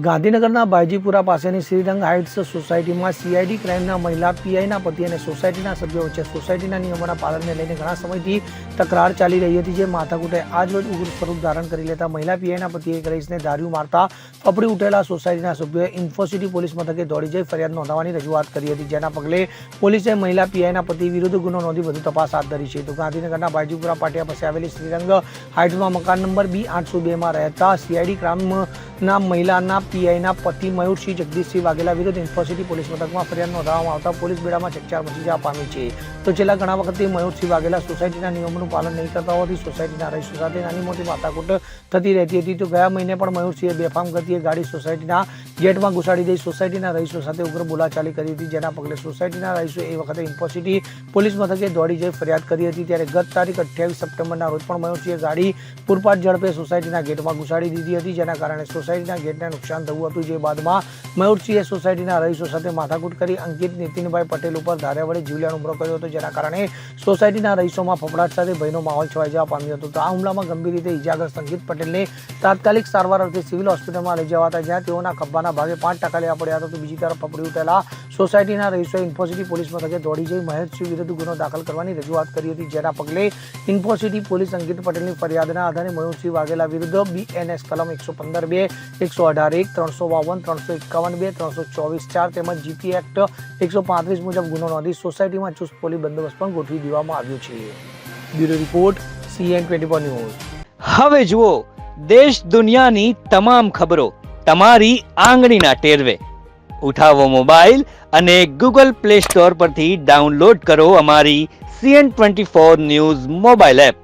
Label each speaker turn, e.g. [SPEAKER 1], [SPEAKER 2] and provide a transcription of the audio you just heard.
[SPEAKER 1] ગાંધીનગરના બાયજીપુરા પાસેની શ્રીરંગ હાઇટ્સ સોસાયટીમાં સીઆઈડી ક્રાઇમના મહિલા પીઆઈના પતિ અને સોસાયટીના સભ્યો વચ્ચે સોસાયટીના નિયમોના પાલનને લઈને ઘણા સમયથી તકરાર ચાલી રહી હતી, જે માથાકૂટે આજરોજ ઉગ્ર સ્વરૂપ ધારણ કરી લેતા મહિલા પીઆઈના પતિએ એક રહીશને ધાર્યું મારતા ફફડી ઉઠેલા સોસાયટીના સભ્યોએ ઇન્ફોસિટી પોલીસ મથકે દોડી જઈ ફરિયાદ નોંધાવવાની રજૂઆત કરી હતી, જેના પગલે પોલીસે મહિલા પીઆઈના પતિ વિરુદ્ધ ગુનો નોંધી વધુ તપાસ હાથ ધરી છે. તો ગાંધીનગરના બાયજીપુરા પાટિયા પાસે આવેલી શ્રીરંગ હાઇટ્સમાં મકાન નંબર B802 રહેતા સીઆઈડી ક્રાઇમના મહિલાના પીઆઈના પતિ મયુરસિંહ જગદીશસિંહ વાઘેલા વિરુદ્ધ ઇન્ફોસિટી પોલીસ મથકમાં ફરિયાદ નોંધાવવામાં આવતા પોલીસ બેડામાં ચકચાર મચી જવા પામી છે. તો છેલ્લા ઘણા વખતથી મયુરસિંહ વાઘેલા સોસાયટીના નિયમોનું પાલન નહીં કરતા હોવાથી સોસાયટીના રહીશો સાથે નાની મોટી માથાકૂટ થતી રહેતી હતી. તો ગયા મહિને પણ મયુરસિંહે બેફામ ગતિએ ગાડી સોસાયટીના ગેટમાં ઘુસાડી દઈ સોસાયટીના રહીશો સાથે ઉગ્ર બોલાચાલી કરી હતી, જેના પગલે સોસાયટીના રહીશો એ વખતે ઇન્ફોસિટી પોલીસ મથકે દોડી જઈ ફરિયાદ કરી હતી. ત્યારે ગત તારીખ 28 સપ્ટેમ્બરના રોજ પણ મયુરસિંહે ગાડી પૂરપાટ ઝડપે સોસાયટીના ગેટમાં ઘુસાડી દીધી હતી, જેના કારણે સોસાયટીના ગેટને નુકસાન થયું હતું. જે બાદમાં મયુરસિંહે સોસાયટીના રહીશો સાથે માથાકૂટ કરી અંકિત નીતિનભાઈ પટેલ ઉપર ધાર્યા વડે જીવલેણ હુમલો કર્યો હતો, જેના કારણે સોસાયટીના રહીશોમાં ફફડાટ સાથે ભયનો માહોલ છવાઈ જવા પામ્યો હતો. તો આ હુમલામાં ગંભીર રીતે ઇજાગ્રસ્ત અંકિત પટેલને તાત્કાલિક સારવાર અર્થે સિવિલ હોસ્પિટલમાં લઈ જવાતા, જ્યાં તેઓના ખભાના ભાગે 5 લેવા પડ્યા હતા. તો બીજી તરફ ફફડી ઉઠેલા સોસાયટીના રહીશોએ ઇન્ફોસિટી પોલીસ મથકે દોડી જઈ મહેશસિંહ વિરુદ્ધ ગુનો દાખલ કરવાની રજૂઆત કરી હતી, જેના પગલે ઇન્ફોસિટી પોલીસ અંકિત પટેલની ફરિયાદના આધારે મયુરસિંહ વાઘેલા વિરુદ્ધ BNS કલમ 115(2), 118(1), 352, 351(2), 324(4) તેમજ GP એક્ટ 135 મુજબ ગુનો નોંધી સોસાયટીમાં ચુસ્ત પોલીસ બંદોબસ્ત પણ ગોઠવી દેવામાં આવ્યો છે. Bureau report CN24 news.
[SPEAKER 2] હવે જુઓ દેશ દુનિયાની તમામ ખબરો તમારી આંગળીના ટેરવે. ઉઠાવો મોબાઈલ અને Google Play Store પરથી ડાઉનલોડ કરો અમારી CN24 ન્યૂઝ મોબાઈલ એપ.